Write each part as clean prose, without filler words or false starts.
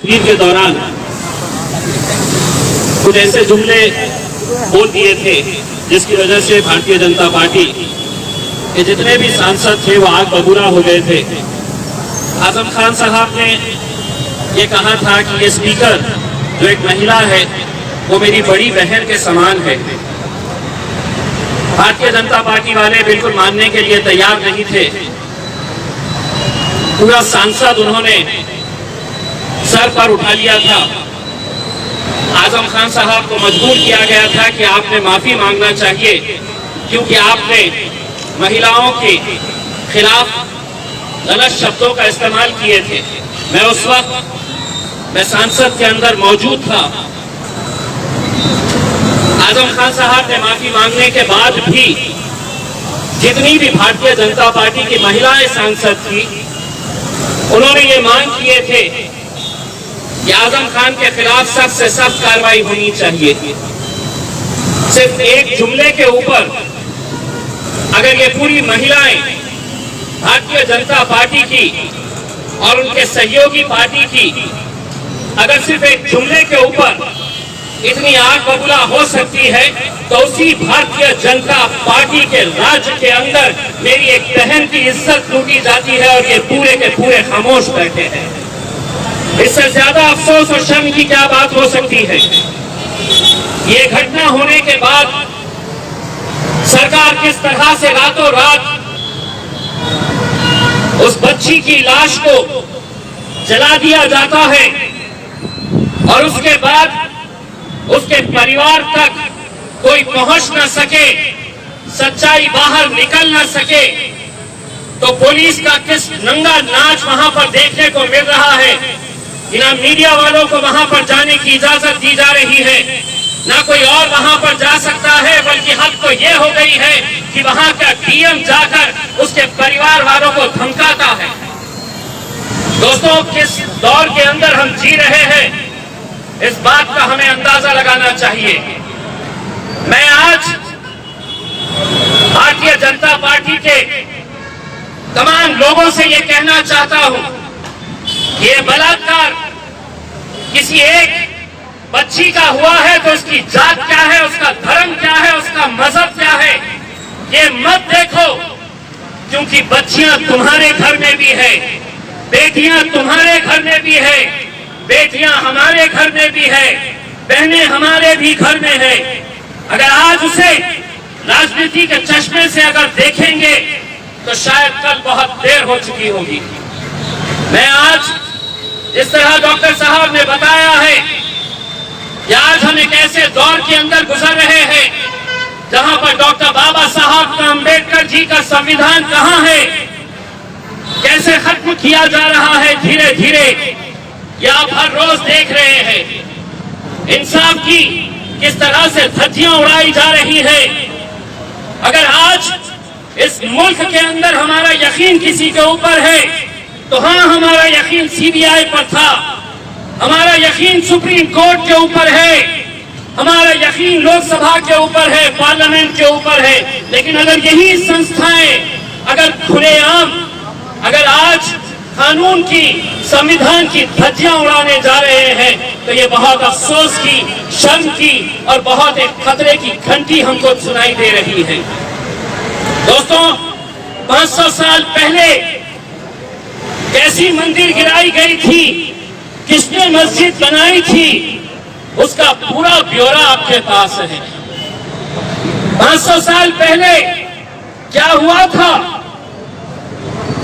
तकरीर के दौरान कुछ ऐसे जुमले बोल दिए थे जिसकी वजह से भारतीय जनता पार्टी के जितने भी सांसद थे वो आग बबूला हो गए थे। आजम खान साहब ने ये कहा था कि ये स्पीकर जो एक महिला है वो मेरी बड़ी बहन के समान है। भारतीय जनता पार्टी वाले बिल्कुल मानने के लिए तैयार नहीं थे। पूरा सांसद उन्होंने सर पर उठा लिया था। आजम खान साहब को मजबूर किया गया था कि आपने माफी मांगना चाहिए क्योंकि आपने महिलाओं के खिलाफ गलत शब्दों का इस्तेमाल किए थे। मैं उस वक्त सांसद के अंदर मौजूद था। आजम खान साहब ने माफी मांगने के बाद भी जितनी भी भारतीय जनता पार्टी की महिलाएं सांसद थी उन्होंने ये मांग किए थे कि आजम खान के खिलाफ सख्त से सख्त कार्रवाई होनी चाहिए। सिर्फ एक जुमले के ऊपर अगर ये पूरी महिलाएं भारतीय जनता पार्टी की और उनके सहयोगी पार्टी की अगर सिर्फ एक जुमले के ऊपर इतनी आग बबूला हो सकती है तो उसी भारतीय जनता पार्टी के राज्य के अंदर मेरी एक बहन की इज्जत लूटी जाती है और ये पूरे के पूरे खामोश बैठे हैं। इससे ज्यादा अफसोस और शर्म की क्या बात हो सकती है। ये घटना होने के बाद सरकार किस तरह से रातों रात उस बच्ची की लाश को जला दिया जाता है और उसके बाद उसके परिवार तक कोई पहुंच न सके, सच्चाई बाहर निकल न सके, तो पुलिस का किस नंगा नाच वहां पर देखने को मिल रहा है। ना मीडिया वालों को वहां पर जाने की इजाजत दी जा रही है, ना कोई और वहां पर जा सकता है, बल्कि हद तो ये हो गई है कि वहां का डीएम जाकर उसके परिवार वालों को धमकाता है। दोस्तों, किस दौर के अंदर हम जी रहे हैं इस बात का हमें अंदाजा लगाना चाहिए। मैं आज भारतीय जनता पार्टी के तमाम लोगों से ये कहना चाहता हूं कि ये बलात्कार किसी एक बच्ची का हुआ है तो उसकी जात क्या है, उसका धर्म क्या है, उसका मजहब क्या है, ये मत देखो, क्योंकि बच्चियां तुम्हारे घर में भी है, बेटियां तुम्हारे घर में भी है, बेटियां हमारे घर में भी है, बहनें हमारे भी घर में है। अगर आज उसे राजनीति के चश्मे से अगर देखेंगे तो शायद कल बहुत देर हो चुकी होगी। मैं आज जिस तरह डॉक्टर साहब ने बताया है कि आज हम एक ऐसे दौर के अंदर गुजर रहे हैं जहां पर डॉक्टर बाबा साहब का अंबेडकर जी का संविधान कहां है, कैसे खत्म किया जा रहा है धीरे धीरे, ये आप हर रोज देख रहे हैं। इंसाफ की किस तरह से धज्जियां उड़ाई जा रही है। अगर आज इस मुल्क के अंदर हमारा यकीन किसी के ऊपर है तो हाँ, हमारा यकीन सीबीआई पर था, हमारा यकीन सुप्रीम कोर्ट के ऊपर है, हमारा यकीन लोकसभा के ऊपर है, पार्लियामेंट के ऊपर है। लेकिन अगर यही संस्थाएं अगर खुलेआम अगर आज कानून की, संविधान की धज्जियां उड़ाने जा रहे हैं तो ये बहुत अफसोस की, शर्म की और बहुत एक खतरे की घंटी हमको सुनाई दे रही है। दोस्तों, 500 साल पहले कैसी मंदिर गिराई गई थी, किसने मस्जिद बनाई थी, उसका पूरा ब्यौरा आपके पास है। 500 साल पहले क्या हुआ था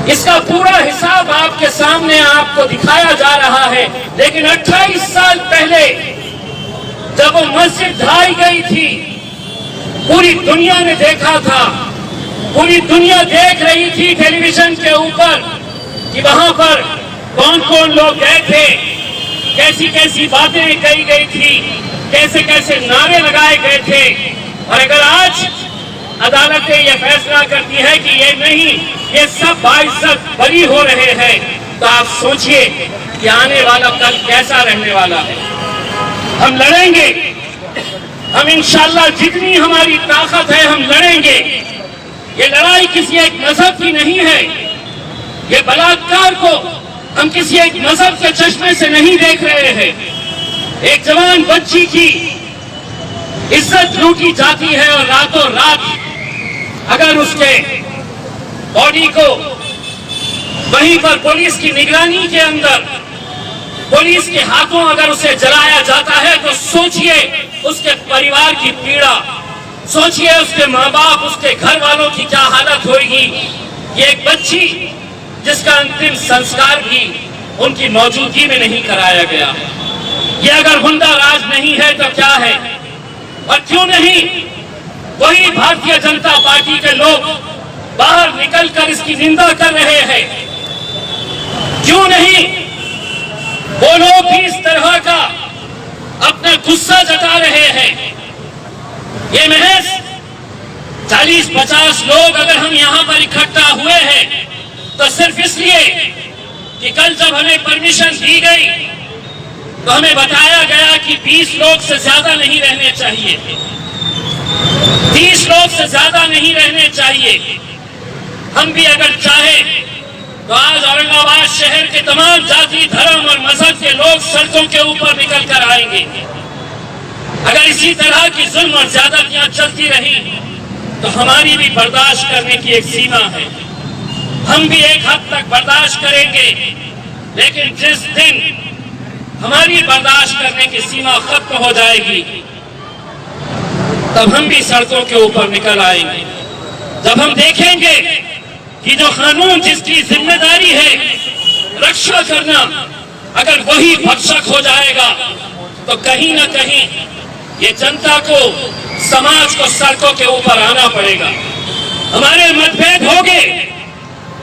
इसका पूरा हिसाब आपके सामने आपको दिखाया जा रहा है। लेकिन 28 साल पहले जब वो मस्जिद ढाई गई थी, पूरी दुनिया ने देखा था, पूरी दुनिया देख रही थी टेलीविजन के ऊपर कि वहां पर कौन कौन लोग गए थे, कैसी कैसी बातें कही गई थी, कैसे कैसे नारे लगाए गए थे। और अगर आज अदालतें यह फैसला करती है कि ये नहीं, ये सब बाइज्जत बरी हो रहे हैं, तो आप सोचिए कि आने वाला कल कैसा रहने वाला है। हम लड़ेंगे, हम इंशाअल्लाह जितनी हमारी ताकत है हम लड़ेंगे। ये लड़ाई किसी एक मजहब की नहीं है, ये बलात्कार को हम किसी एक मजहब के चश्मे से नहीं देख रहे हैं। एक जवान बच्ची की इज्जत लूटी जाती है और रातों रात अगर उसके बॉडी को वहीं पर पुलिस की निगरानी के अंदर पुलिस के हाथों अगर उसे जलाया जाता है तो सोचिए उसके परिवार की पीड़ा, सोचिए उसके माँ बाप, उसके घर वालों की क्या हालत होगी। ये एक बच्ची जिसका अंतिम संस्कार भी उनकी मौजूदगी में नहीं कराया गया। ये अगर हुंडा राज नहीं है तो क्या है? और क्यों नहीं वही भारतीय जनता पार्टी के लोग बाहर निकलकर इसकी निंदा कर रहे हैं? क्यों नहीं वो लोग भी इस तरह का अपना गुस्सा जता रहे हैं? ये महज 40-50 लोग अगर हम यहां पर इकट्ठा हुए हैं तो सिर्फ इसलिए कि कल जब हमें परमिशन दी गई तो हमें बताया गया कि 20 लोग से ज्यादा नहीं रहने चाहिए, 30 लोग से ज्यादा नहीं रहने चाहिए। हम भी अगर चाहे तो आज औरंगाबाद शहर के तमाम जाति, धर्म और मजहब के लोग सड़कों के ऊपर निकल कर आएंगे। अगर इसी तरह की जुल्म और ज्यादतियां चलती रही तो हमारी भी बर्दाश्त करने की एक सीमा है। हम भी एक हद तक बर्दाश्त करेंगे, लेकिन जिस दिन हमारी बर्दाश्त करने की सीमा खत्म हो जाएगी तब हम भी सड़कों के ऊपर निकल आएंगे। जब हम देखेंगे कि जो कानून जिसकी जिम्मेदारी है रक्षा करना, अगर वही भक्षक हो जाएगा तो कहीं ना कहीं ये जनता को, समाज को सड़कों के ऊपर आना पड़ेगा। हमारे मतभेद होंगे,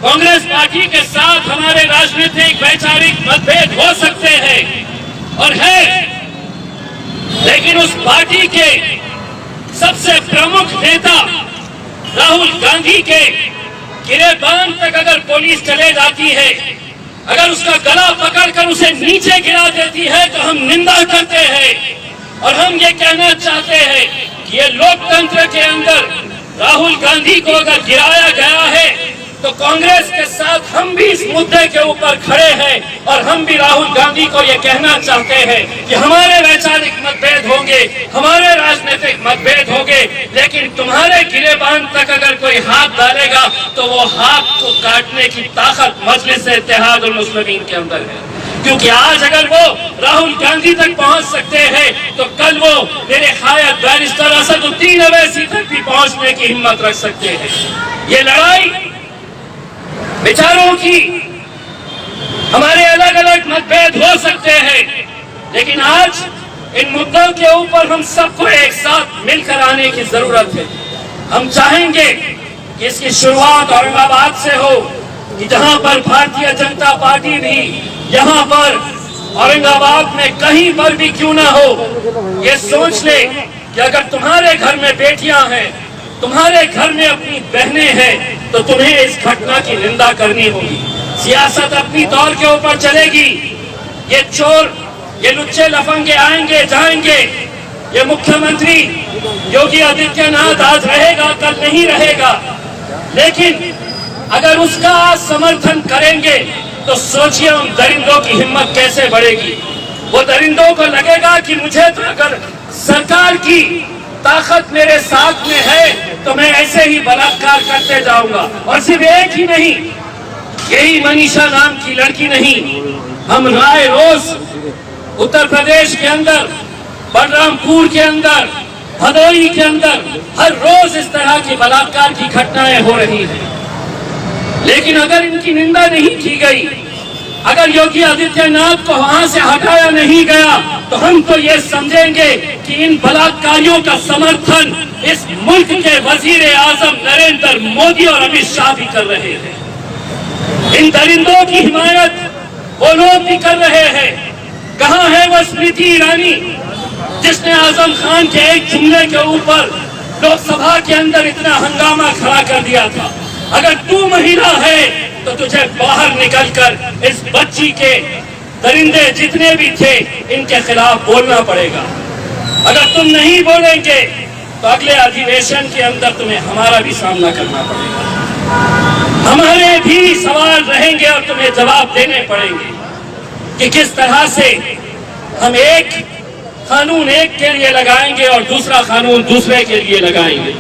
कांग्रेस पार्टी के साथ हमारे राजनीतिक वैचारिक मतभेद हो सकते हैं और है, लेकिन उस पार्टी के सबसे प्रमुख नेता राहुल गांधी के गिरेबान तक अगर पुलिस चले जाती है, अगर उसका गला पकड़कर उसे नीचे गिरा देती है तो हम निंदा करते हैं और हम ये कहना चाहते हैं कि ये लोकतंत्र के अंदर राहुल गांधी को अगर गिराया गया है तो कांग्रेस के साथ हम भी इस मुद्दे के ऊपर खड़े हैं और हम भी राहुल गांधी को ये कहना चाहते हैं कि हमारे वैचारिक मतभेद होंगे, हमारे राजनीतिक मतभेद होंगे, लेकिन तुम्हारे गिरेबान तक अगर कोई हाथ डालेगा तो वो हाथ को काटने की ताकत मजलिस इत्तेहाद उल मुस्लिमीन के अंदर है। क्योंकि आज अगर वो राहुल गांधी तक पहुंच सकते हैं तो कल वो मेरे खायद बैरिस्टर असदुद्दीन अवैसी तक भी पहुंचने की हिम्मत रख सकते हैं। ये लड़ाई विचारों की, हमारे अलग अलग मतभेद हो सकते हैं, लेकिन आज इन मुद्दों के ऊपर हम सबको एक साथ मिलकर आने की जरूरत है। हम चाहेंगे कि इसकी शुरुआत औरंगाबाद से हो, कि जहां पर भारतीय जनता पार्टी भी यहाँ पर औरंगाबाद में कहीं पर भी क्यों ना हो, ये सोच ले कि अगर तुम्हारे घर में बेटियां हैं, तुम्हारे घर में अपनी बहनें हैं, तो तुम्हें इस घटना की निंदा करनी होगी। सियासत अपनी तौर के ऊपर चलेगी। ये चोर, ये लुच्चे लफंगे आएंगे जाएंगे। ये मुख्यमंत्री योगी आदित्यनाथ आज रहेगा, कल नहीं रहेगा, लेकिन अगर उसका समर्थन करेंगे तो सोचिए उन दरिंदों की हिम्मत कैसे बढ़ेगी। वो दरिंदों को लगेगा कि मुझे तो अगर सरकार की ताकत मेरे साथ में है तो मैं ऐसे ही बलात्कार करते जाऊंगा। और सिर्फ एक ही नहीं, यही मनीषा नाम की लड़की नहीं, हम राय रोज उत्तर प्रदेश के अंदर, बलरामपुर के अंदर, भदोही के अंदर हर रोज इस तरह की बलात्कार की घटनाएं हो रही हैं। लेकिन अगर इनकी निंदा नहीं की गई, अगर योगी आदित्यनाथ को वहां से हटाया नहीं गया तो हम तो ये समझेंगे कि इन बलात्कारियों का समर्थन इस मुल्क के वजीर आजम नरेंद्र मोदी और अमित शाह भी कर रहे हैं। इन दरिंदों की हिमायत वो लोग भी कर रहे हैं। कहां है वो स्मृति ईरानी जिसने आजम खान के एक जुमले के ऊपर लोकसभा के अंदर इतना हंगामा खड़ा कर दिया था? अगर तू महिला है तो तुझे बाहर निकलकर इस बच्ची के दरिंदे जितने भी थे इनके खिलाफ बोलना पड़ेगा। अगर तुम नहीं बोलेंगे तो अगले अधिवेशन के अंदर तुम्हें हमारा भी सामना करना पड़ेगा। हमारे भी सवाल रहेंगे और तुम्हें जवाब देने पड़ेंगे कि किस तरह से हम एक कानून एक के लिए लगाएंगे और दूसरा कानून दूसरे के लिए लगाएंगे।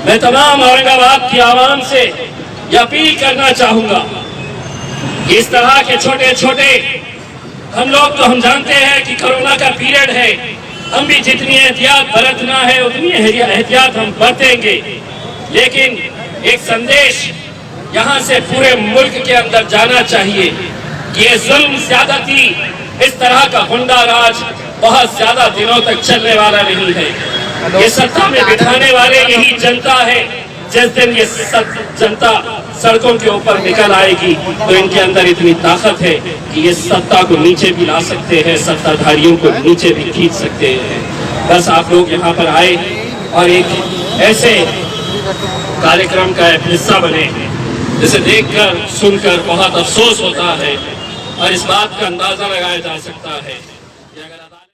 मैं तमाम औरंगाबाद की आवाम से यह अपील करना चाहूंगा, इस तरह के छोटे छोटे हम जानते हैं कि कोरोना का पीरियड है, हम भी जितनी एहतियात बरतना है उतनी एहतियात हम बरतेंगे, लेकिन एक संदेश यहाँ से पूरे मुल्क के अंदर जाना चाहिए कि ये जुल्म ज्यादती, इस तरह का गुंडा राज बहुत ज्यादा दिनों तक चलने वाला नहीं है। ये सत्ता में बिठाने वाले यही जनता है। जिस दिन ये जनता सड़कों के ऊपर निकल आएगी तो इनके अंदर इतनी ताकत है कि ये सत्ता को नीचे भी ला सकते हैं, सत्ताधारियों को नीचे भी खींच सकते हैं। बस आप लोग यहाँ पर आए और एक ऐसे कार्यक्रम का एक हिस्सा बने जिसे देखकर सुनकर बहुत अफसोस होता है और इस बात का अंदाजा लगाया जा सकता है।